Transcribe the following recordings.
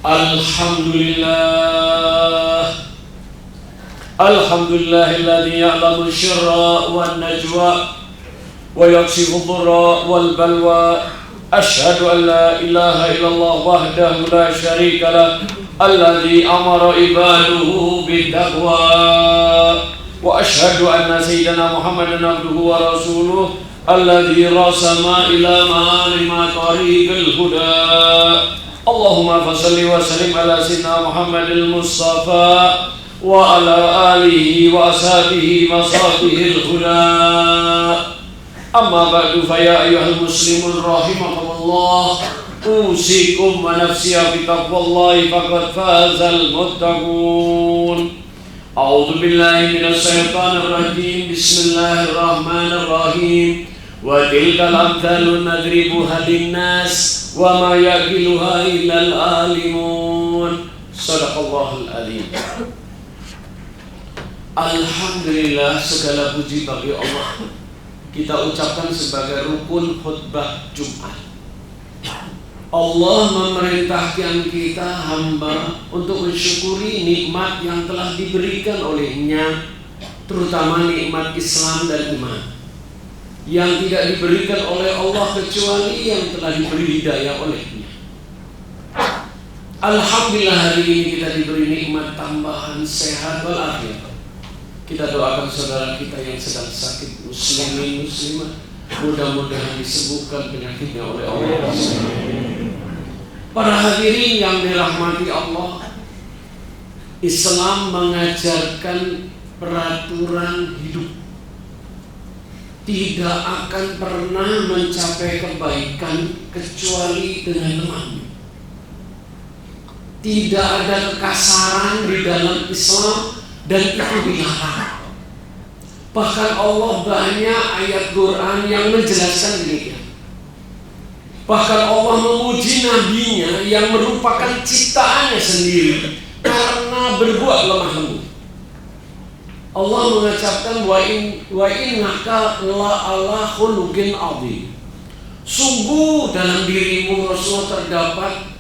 Alhamdulillahilladzi ya'lamu syirra wan najwa wa yakshifu dhurra wal balwa. Asyhadu an la ilaha illallah wahdahu la syarika lah, alladzi amara ibaduhu bittaqwa. Wa asyhadu anna sayyidana Muhammadan abduhu wa rasuluh alladzi rasama ila ma'alima tariqil huda. Allahumma fassalli wa sallim ala sayyidina Muhammadil Mustafa wa ala alihi wa ashabihi wa sahbihil huda. Amma ba'du, fa ya ayyuhal muslimun rahimakumullah, usikum wa nafsiya bi taqwallahi faqad fazal muttaqun. A'udzu billahi minasy syaithanir rajim. Bismillahirrahmanirrahim. Wa tilkal amthalu nadribuha linnas wa ma yaqiluha illal alimun. Shadaqallahul azim. Alhamdulillah, segala puji bagi Allah. Kita ucapkan sebagai rukun khutbah Jumat. Allah memerintahkan kita hamba untuk mensyukuri nikmat yang telah diberikan olehnya, terutama nikmat Islam dan iman, yang tidak diberikan oleh Allah kecuali yang telah diberi hidayah olehnya. Alhamdulillah, hari ini kita diberi nikmat tambahan sehat walafiat. Kita doakan saudara kita yang sedang sakit, muslimin muslimat, mudah-mudahan disembuhkan penyakitnya oleh Allah. Para hadirin yang dirahmati Allah, Islam mengajarkan peraturan hidup. Tidak akan pernah mencapai kebaikan kecuali dengan temannya. Tidak ada kekasaran di dalam Islam, dan itu dilarang. Bahkan Allah banyak ayat Quran yang menjelaskan demikian. Bahkan Allah memuji nabinya yang merupakan ciptaannya sendiri karena berbuat lemah lembut. Allah mengucapkan wa innaka la ala khuluqin azim. Sungguh dalam dirimu Rasulullah terdapat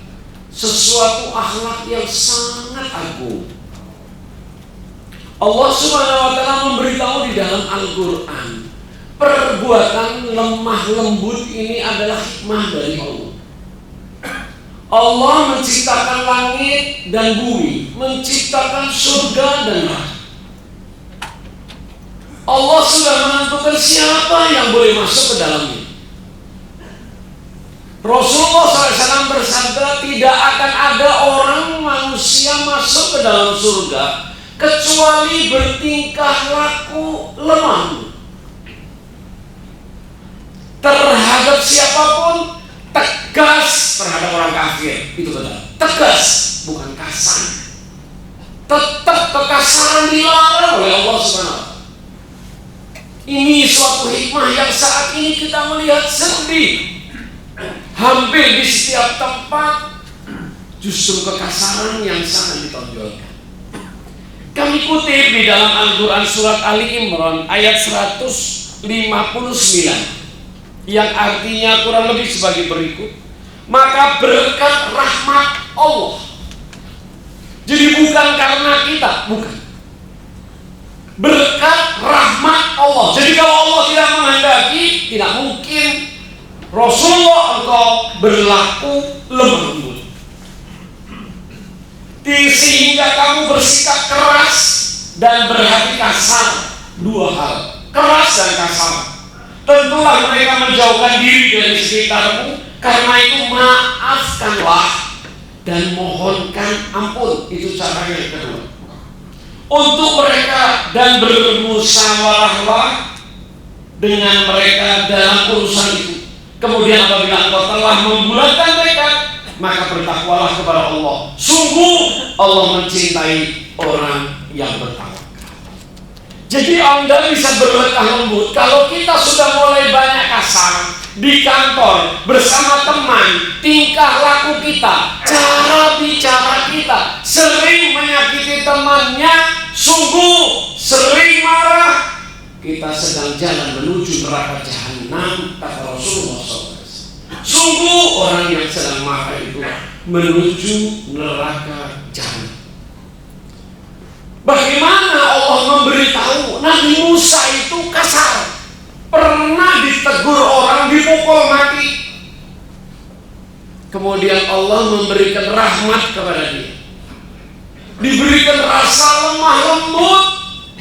sesuatu akhlak yang sangat agung. Allah Subhanahu wa ta'ala memberitahu di dalam Al-Quran, perbuatan lemah lembut ini adalah hikmah dari Allah. Allah menciptakan langit dan bumi, menciptakan surga dan neraka. Allah sudah menentukan siapa yang boleh masuk ke dalamnya. Rasulullah SAW bersabda, tidak akan ada orang manusia masuk ke dalam surga kecuali bertingkah laku lemah terhadap siapapun, tegas terhadap orang kafir. Itu betul, tegas, bukan kasar. Tetap kekasaran dilarang oleh Allah Subhanahu. Ini suatu hikmah yang saat ini kita melihat sedih. Hampir di setiap tempat justru kekasaran yang sangat ditonjolkan. Kami kutip di dalam Al-Quran surat Ali Imran ayat 159 yang artinya kurang lebih sebagai berikut. Maka berkat rahmat Allah. Jadi bukan karena kita, bukan. Berkat rahmat Allah. Jadi kalau Allah tidak menghendaki, tidak mungkin Rasulullah engkau berlaku lemah lembut. Sehingga kamu bersikap keras dan berhati kasar. Dua hal, keras dan kasar. Tentulah mereka menjauhkan diri dari sekitarmu. Karena itu maafkanlah dan mohonkan ampun. Itu caranya yang kedua. Untuk mereka dan bermusyawarahlah dengan mereka dalam urusan itu. Kemudian apabila engkau telah membulatkan mereka, maka bertakwalah kepada Allah. Sungguh Allah mencintai orang yang bertakwa. Jadi Anda bisa berletah lembut. Kalau kita sudah mulai banyak kasar di kantor, bersama teman, tingkah laku kita, cara bicara kita sering menyakiti temannya, sungguh sering marah, kita sedang jalan menuju neraka jahanam, kata Rasulullah SAW. Sungguh orang yang sedang marah itu menuju neraka jahanam. Bagaimana Allah memberitahu Nabi Musa itu kasar, pernah ditegur orang, dipukul mati. Kemudian Allah memberikan rahmat kepada dia, diberikan rasa lemah lembut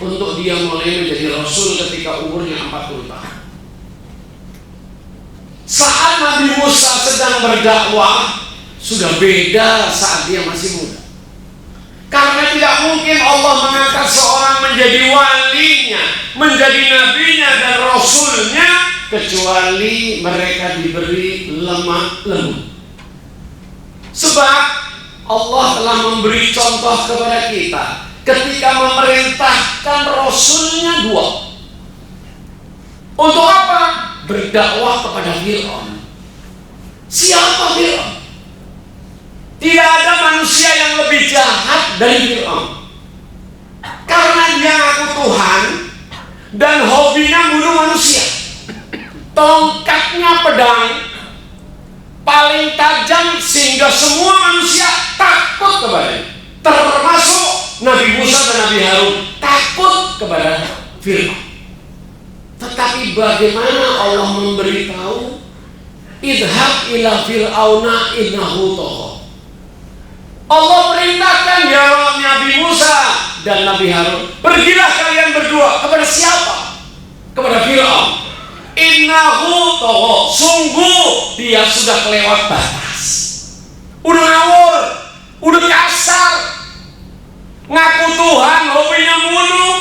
untuk dia mulai menjadi Rasul ketika umurnya 40 tahun. Saat Nabi Musa sedang berdakwah, sudah beda saat dia masih muda. Karena tidak mungkin Allah mengangkat seorang menjadi walinya, menjadi nabinya dan rasulnya, kecuali mereka diberi lemah lembut. Sebab Allah telah memberi contoh kepada kita ketika memerintahkan rasulnya dua. Untuk apa? Berdakwah kepada Fir'aun. Siapa Fir'aun? Tidak ada manusia yang lebih jahat dari Fir'aun. Karena dia ngaku Tuhan dan hobinya bunuh manusia. Tongkatnya pedang, paling tajam sehingga semua manusia takut kepadanya. Termasuk Nabi Musa dan Nabi Harun takut kepada Fir'aun. Tetapi bagaimana Allah memberitahu, idhab ila fir'auna innahu tagha. Allah perintahkan ya Nabi Musa dan Nabi Harun, pergilah kalian berdua kepada siapa? Kepada Fir'aun. Innahu tagha, sungguh dia sudah kelewat batas. Udah ngawur, udah kasar, ngaku Tuhan, hobinya bunuh.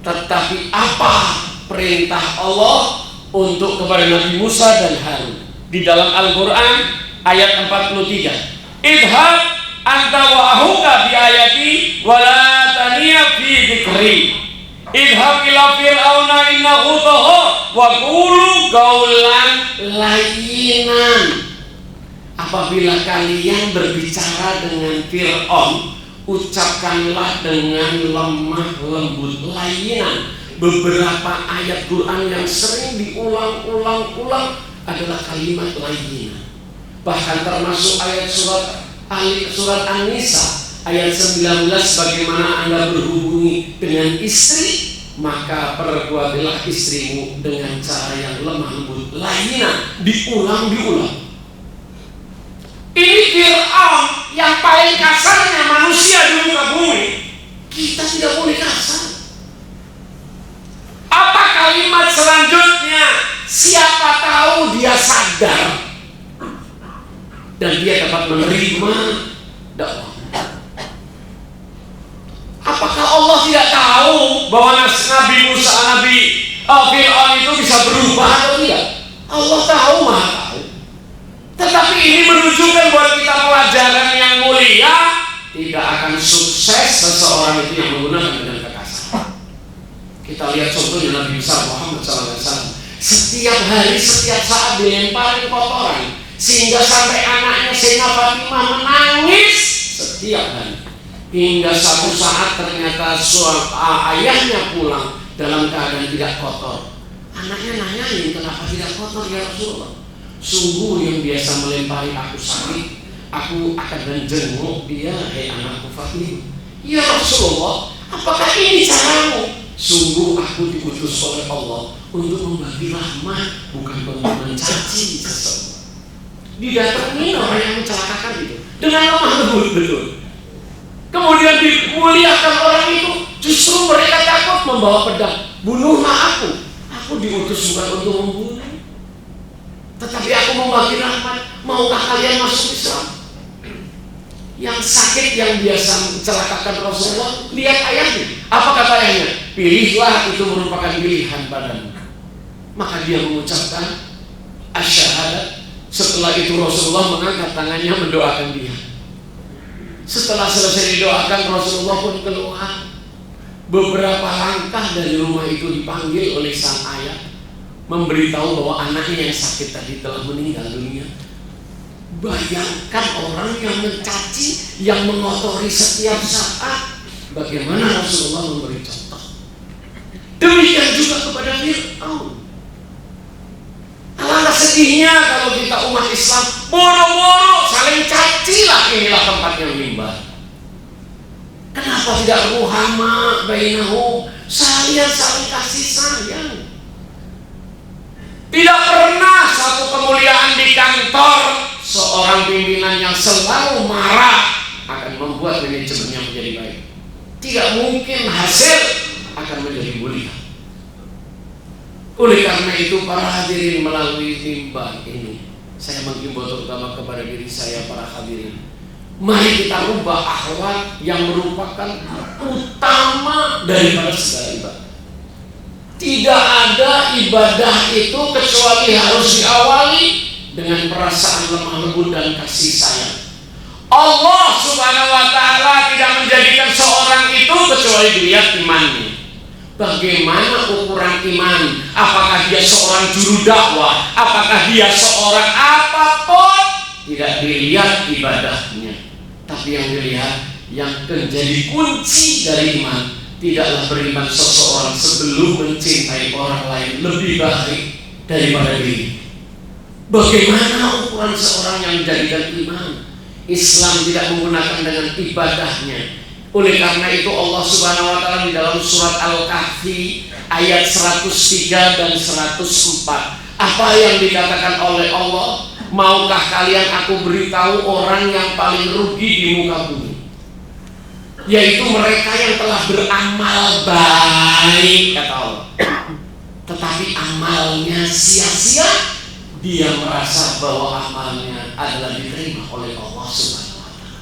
Tetapi apa perintah Allah untuk kepada Nabi Musa dan Harun? Di dalam Al-Quran ayat 43, idhab anta wa ahuka bi ayati wa la taniya fi dzikri idhab ila fir'auna innahu tagha wa qulu qawlan layyinan. Apabila kalian berbicara dengan Fir'aun, ucapkanlah dengan lemah lembut, layyinan. Beberapa ayat Quran yang sering diulang-ulang adalah kalimat layyinan. Bahkan termasuk ayat surat An-Nisa ayat 19, bagaimana Anda berhubungi dengan istri, maka perbuatlah istrimu dengan cara yang lemah lembut, layyinan, diulang. Ini Fir'aun yang paling kasarnya manusia di muka bumi. Kita tidak boleh kasar. Apa kalimat selanjutnya? Siapa tahu dia sadar dan dia dapat menerima dakwah. Apakah Allah tidak tahu bahwa Nabi Musa, Nabi Fir'aun itu bisa berubah atau tidak? Allah tahu, Maha tahu. Tetapi ini menunjukkan buat kita pelajaran yang mulia. Tidak akan sukses seseorang itu yang menggunakan dengan kekerasan. Kita lihat contohnya Nabi Muhammad SAW. Setiap hari, setiap saat dilemparin kotoran, sehingga sampai anaknya Sayyidah Fatimah menangis setiap hari. Hingga satu saat ternyata ayahnya pulang dalam keadaan tidak kotor. Anaknya nanyain, kenapa tidak kotor ya Rasulullah? Sungguh yang biasa melempari aku sakit, aku akan menjenguk dia, hei anakku Fatimah. Ya Rasulullah, apakah ini caramu? Sungguh aku diutus oleh Allah untuk membagi rahmat, bukan untuk mencaci seseorang. Didatangi orang yang mencelakakan itu dengan lemah lembut betul. Kemudian dimuliakan orang itu, justru mereka takut membawa pedang. Bunuhlah aku. Aku diutus bukan untuk membunuh, tetapi aku membagi rahmat. Maukah kalian masuk Islam? Yang sakit yang biasa mencelakakan Rasulullah, lihat ayatnya. Apa kata ayatnya? Pilihlah, itu merupakan pilihan padamu. Maka dia mengucapkan asyhadat. Setelah itu Rasulullah mengangkat tangannya mendoakan dia. Setelah selesai didoakan, Rasulullah pun keluar. Beberapa langkah dari rumah itu dipanggil oleh sang ayah, memberitahu bahwa anaknya yang sakit tadi telah meninggal dunia. Bayangkan orang yang mencaci, yang mengotori setiap saat, bagaimana Rasulullah memberi contoh. Demikian juga kepada Fir'aun. Alangkah Sedihnya kalau kita umat Islam boro-boro saling caci lah, inilah tempatnya mimbar. Kenapa tidak ruhama bainahum, saling kasih sayang? Tidak pernah satu kemuliaan di kantor seorang pimpinan yang selalu marah akan membuat manajemennya menjadi baik. Tidak mungkin hasil akan menjadi mulia. Oleh karena itu para hadirin, melalui mimbar ini saya menghimbau terutama kepada diri saya, para hadirin, mari kita rubah akhlak yang merupakan utama daripada segala ibadah. Tidak ada ibadah itu kecuali harus diawali dengan perasaan lemah lembut dan kasih sayang. Allah Subhanahu wa ta'ala tidak menjadikan seorang itu kecuali dilihat imannya. Bagaimana ukuran iman? Apakah dia seorang juru dakwah? Apakah dia seorang apapun? Tidak dilihat ibadahnya, tapi yang dilihat, yang menjadi kunci dari iman, tidaklah beriman seseorang sebelum mencintai orang lain lebih baik daripada diri. Bagaimana ukuran seorang yang menjadikan iman? Islam tidak menggunakan dengan ibadahnya. Oleh karena itu Allah Subhanahu wa ta'ala di dalam surat Al-Kahfi ayat 103 dan 104, apa yang dikatakan oleh Allah? Maukah kalian aku beritahu orang yang paling rugi di muka bumi? Yaitu mereka yang telah beramal baik, kata Allah, tetapi amalnya sia-sia. Dia merasa bahwa amalnya adalah diterima oleh Allah Subhanahu wa ta'ala.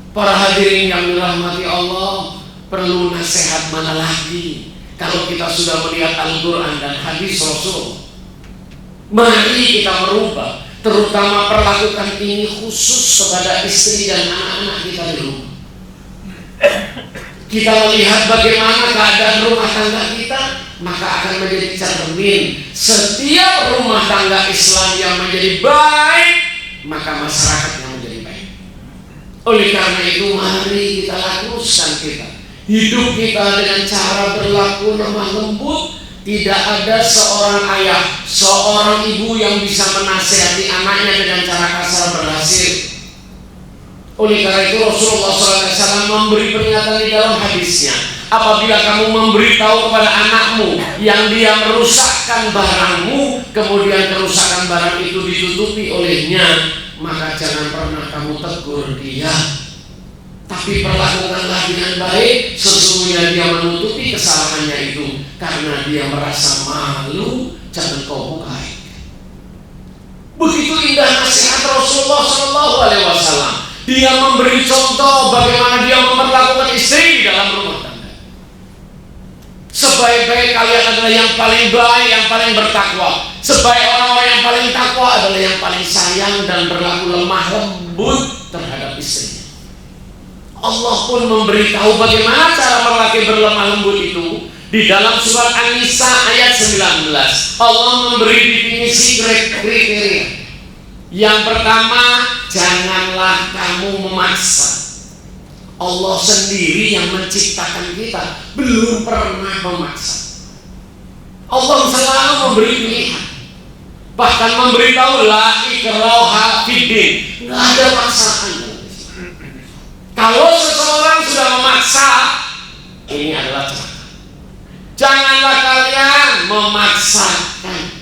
Para hadirin yang dirahmati Allah, perlu nasihat mana lagi kalau kita sudah melihat Al-Quran dan hadis Rasul? Mari kita merubah, terutama perlakukan ini khusus kepada istri dan anak-anak kita di rumah. Kita melihat bagaimana keadaan rumah tangga kita, maka akan menjadi cermin. Setiap rumah tangga Islam yang menjadi baik, maka masyarakat yang menjadi baik. Oleh karena itu mari kita lakukan hidup kita dengan cara berlaku lemah lembut. Tidak ada seorang ayah, seorang ibu yang bisa menasihati anaknya dengan cara kasar berhasil. Oleh karena itu Rasulullah SAW memberi peringatan di dalam hadisnya, apabila kamu memberitahu kepada anakmu yang dia merusakkan barangmu, kemudian kerusakan barang itu ditutupi olehnya, maka jangan pernah kamu tegur dia, tapi perlakukanlah dengan baik. Sesungguhnya dia menutupi kesalahannya itu karena dia merasa malu, jangan kau bukai. Begitu indah nasihat Rasulullah SAW. Dia memberi contoh bagaimana dia memperlakukan istri di dalam rumah tangga. Sebaik-baik kalian adalah yang paling baik, yang paling bertakwa. Sebaik orang-orang yang paling takwa adalah yang paling sayang dan berlaku lemah lembut terhadap istrinya. Allah pun memberitahu bagaimana cara lelaki berlemah lembut itu di dalam surat An-Nisa ayat 19. Allah memberi definisi kriteria. Yang pertama, janganlah kamu memaksa. Allah sendiri yang menciptakan kita, belum pernah memaksa. Allah selalu memberi pilihan, bahkan memberitahu la ikraha fiddin, nggak ada paksaan. Kalau seseorang sudah memaksa, ini adalah celaka. Janganlah kalian memaksakan.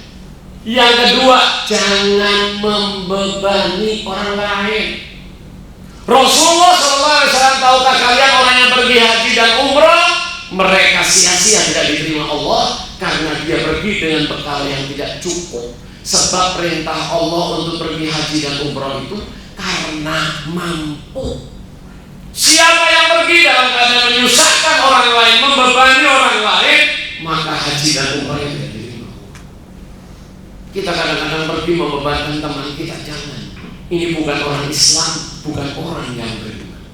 Yang kedua, jangan membebani orang lain. Rasulullah SAW, tahukah kalian orang yang pergi haji dan umrah, mereka sia-sia tidak diterima Allah karena dia pergi dengan bekal yang tidak cukup. Sebab perintah Allah untuk pergi haji dan umrah itu karena mampu. Siapa yang pergi dalam keadaan menyusahkan orang lain, membebani orang lain, maka haji dan umrah itu tidak diterima. Kita kadang-kadang pergi membebankan teman kita, jangan. Ini bukan orang Islam, bukan orang yang beriman.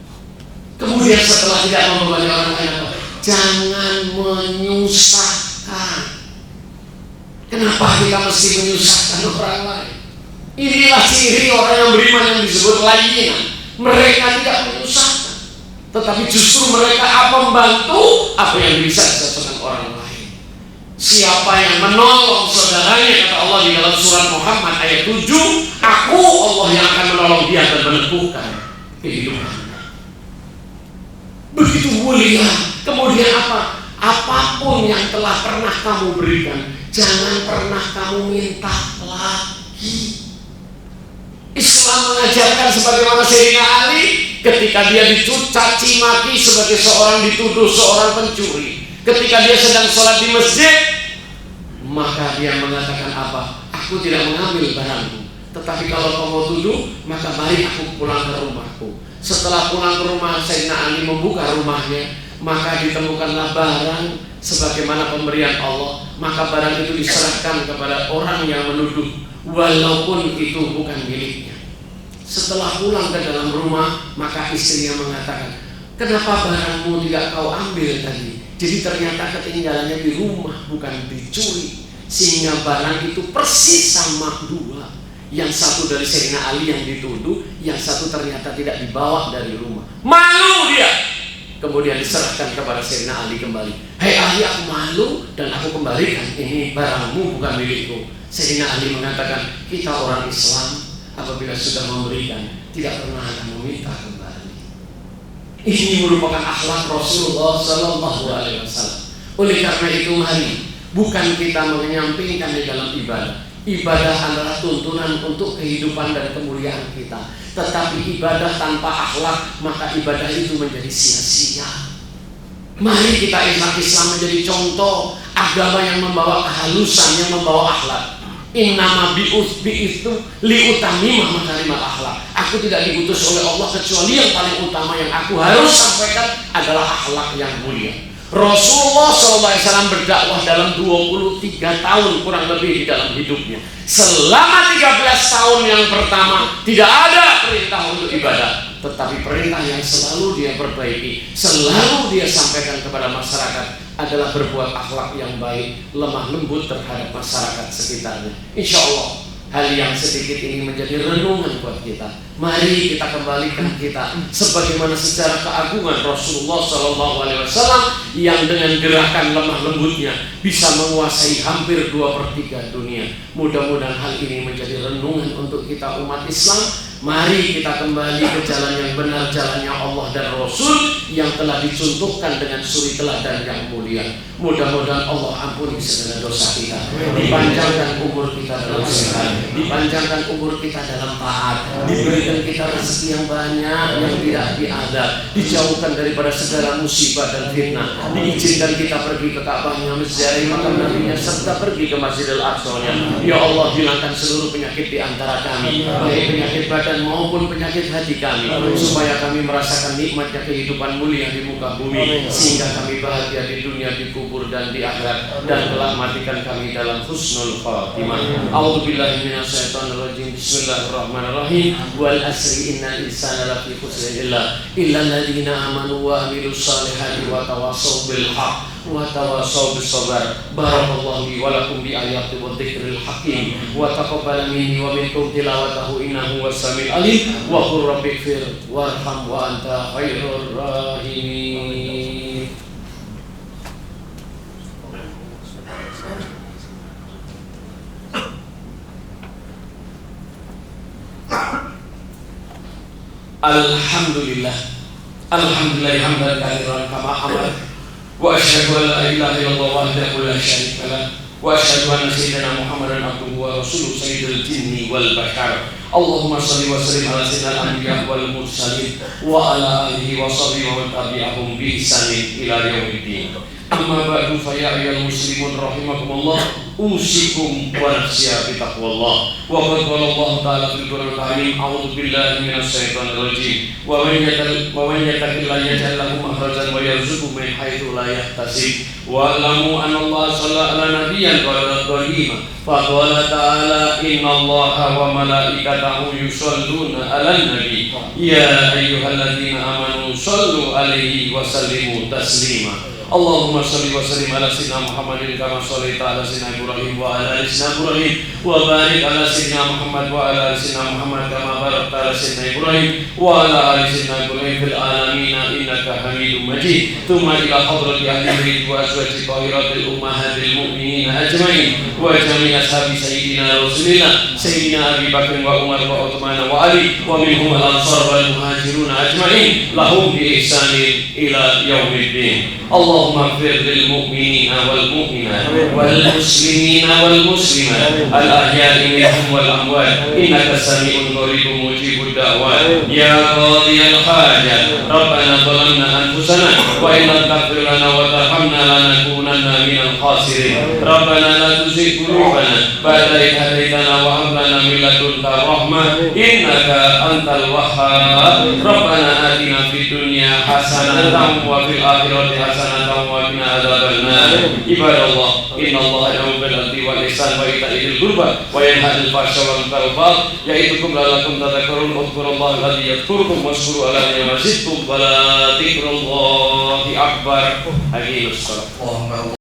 Kemudian setelah tidak membebani orang lain, jangan menyusahkan. Kenapa kita mesti menyusahkan orang lain? Inilah ciri orang yang beriman yang disebut layinan. Mereka tidak menyusahkan, tetapi justru mereka membantu apa yang bisa dilakukan orang lain. Siapa yang menolong saudaranya, kata Allah di dalam surat Muhammad ayat 7, aku Allah yang akan menolong dia dan meneguhkan kehidupannya. Begitu mulia. Kemudian apa? Apapun yang telah pernah kamu berikan, jangan pernah kamu minta lagi. Islam mengajarkan sebagaimana Sayyidina Ali ketika dia dicaci maki sebagai seorang dituduh seorang pencuri. Ketika dia sedang sholat di masjid, maka dia mengatakan apa? Aku tidak mengambil barangmu, tetapi kalau kau mau tuduh, maka mari aku pulang ke rumahku. Setelah pulang ke rumah, Sayyidina Ali membuka rumahnya, maka ditemukanlah barang sebagaimana pemberian Allah. Maka barang itu diserahkan kepada orang yang menuduh, walaupun itu bukan miliknya. Setelah pulang ke dalam rumah, maka istrinya mengatakan, kenapa barangmu tidak kau ambil tadi? Jadi ternyata ketinggalannya di rumah, bukan dicuri. Sehingga barang itu persis sama dua. Yang satu dari Sayyidina Ali yang dituduh, yang satu ternyata tidak dibawa dari rumah. Malu dia. Kemudian diserahkan kepada Sayyidina Ali kembali. Hei Ali, aku malu dan aku kembalikan. Ini barangmu, bukan milikku. Sayyidina Ali mengatakan, kita orang Islam apabila sudah memberikan tidak pernah akan meminta kembali. Ini merupakan akhlak Rasulullah Sallallahu Alaihi Wasallam. Oleh karena itu mari, bukan kita menyampingkan di dalam ibadah. Ibadah adalah tuntunan untuk kehidupan dan kemuliaan kita. Tetapi ibadah tanpa akhlak, maka ibadah itu menjadi sia-sia. Mari kita Islam menjadi contoh agama yang membawa kehalusan, yang membawa akhlak. Innama bi'ustu liutamimah makarimah akhlak. Aku tidak diutus oleh Allah kecuali yang paling utama yang aku harus sampaikan adalah akhlak yang mulia. Rasulullah SAW berdakwah dalam 23 tahun kurang lebih di dalam hidupnya. Selama 13 tahun yang pertama tidak ada perintah untuk ibadah, tetapi perintah yang selalu dia perbaiki, selalu dia sampaikan kepada masyarakat adalah berbuat akhlak yang baik, lemah lembut terhadap masyarakat sekitarnya. Insya Allah hal yang sedikit ini menjadi renungan buat kita. Mari kita kembalikan kita sebagaimana secara keagungan Rasulullah SAW yang dengan gerakan lemah lembutnya bisa menguasai hampir 2/3 dunia. Mudah-mudahan hal ini menjadi renungan untuk kita umat Islam. Mari kita kembali ke jalan yang benar, jalannya Allah dan Rasul yang telah dicontohkan dengan suri teladan yang mulia. Mudah-mudahan Allah ampuni segala dosa kita, dipanjangkan umur kita dalam sehat, dipanjangkan umur kita dalam taat, diberikan kita rezeki yang banyak yang tidak diadab, dijauhkan daripada segala musibah dan fitnah, diizinkan kita pergi ke Ka'bahnya, menziarahi makam Nabi-Nya, serta pergi ke Masjidil Aqsa-Nya. Ya Allah, hilangkan seluruh penyakit di antara kami, baik penyakit badan maupun penyakit hati kami, supaya kami merasakan nikmatnya kehidupan mulia di muka bumi, sehingga kami bahagia di dunia, di kubur dan di akhirat, dan telah matikan kami dalam husnul khatimah. A'udzubillahi minasyaitonirrajim. Bismillahirrahmanirrahim. Wal asri innal insana lafi khusrin illa alladziina amanu wa amilus solihati wa tawassaw bil haqq wa tawassaw bis sabr. Barakallahu li wa lakum bi ayati wa dzikril hakim wa taqabbal minni wa minkum tilawatahu innahu was-sami'ul alim wa qur rabbighfir warham wa anta khairur rahimin. Alhamdulillah hamdan katsiran kama amara wa asyhadu an la ilaha illallah wahdahu la syarika lah wa asyhadu anna sayyidina Muhammadan abduhu wa rasuluhu sayyidul jinni wal bashar. Allahumma shalli wa sallim ala sayyidil anbiya wal mursalin wa ala alihi wa sahbihi wa man tabi'ahum bi ihsanin ila yaumiddin. Amma ba'du fa ya ayyuhal muslimun rahimakumullah, usikum wa nafsiya bi taqwallah. Wa qad qala Allah ta'ala fil Qur'anil Karim, a'udzu billahi minasy syaithanir rajim. Wa man yattaqillaha yaj'al lahu makhrajan wa yarzuqhu min haitsu la yahtasib. Wa alamu anna Allah shalla ala nabiyyin qadim. Fa qala ta'ala innallaha wa malaikatahu yusholluna 'alan nabi. Ya ayyuhalladzina amanu shallu 'alaihi wa sallimu taslima. Allahumma shalli wa sallim ala sayyidina Muhammadin kama shallaita ala sayyidina Ibrahim wa ala ali sayyidina Ibrahim wa barik ala sayyidina Muhammad wa ala ali sayyidina Muhammad kama barakta ala sayyidina Ibrahim wa ala ali sayyidina Ibrahim fil alamin innaka Hamidum Majid. Thumma ila hadrati ahli bait wa azwaji tahiratil ummahatil mu'minin ajma'in wa jami' ashabi sayyidina Rasulillah sayyidina Abi Bakr wa Umar wa Uthman wa Ali wa minhum al-ansar wal muhajirun ajma'in lahum bi ihsanin ila yaumiddin. Allahumma ighfir lil mu'minina wal mu'minat wal muslimina wal muslimat al ahya'i minhum wal amwat innaka sami'un qaribun mujibud da'wat ya qadiyal hajat rabbana zalamna anfusana wa in lam taghfir lana wa tarhamna lanakunanna minal khasirin rabbana la tuzigh qulubana ba'da idh hadaytana wa hab lana min ladunka rahmah innaka antal wahhab rabbana atina fid dunya hasanatan wa fil akhirati hasanatan wa qina adzabannar. Ibadallah, innallaha ya'muru bil 'adli wal ihsani wa ita'i dzil qurba wa yanha 'anil fahsya'i wal munkari wal baghi ya'idukum la'allakum tadhakkarun. Udhkurullaha alladzi yadhkurukum washkuru 'ala ni'matihi yazidkum wa la dzikrullahi akbar. Aqimus shalah.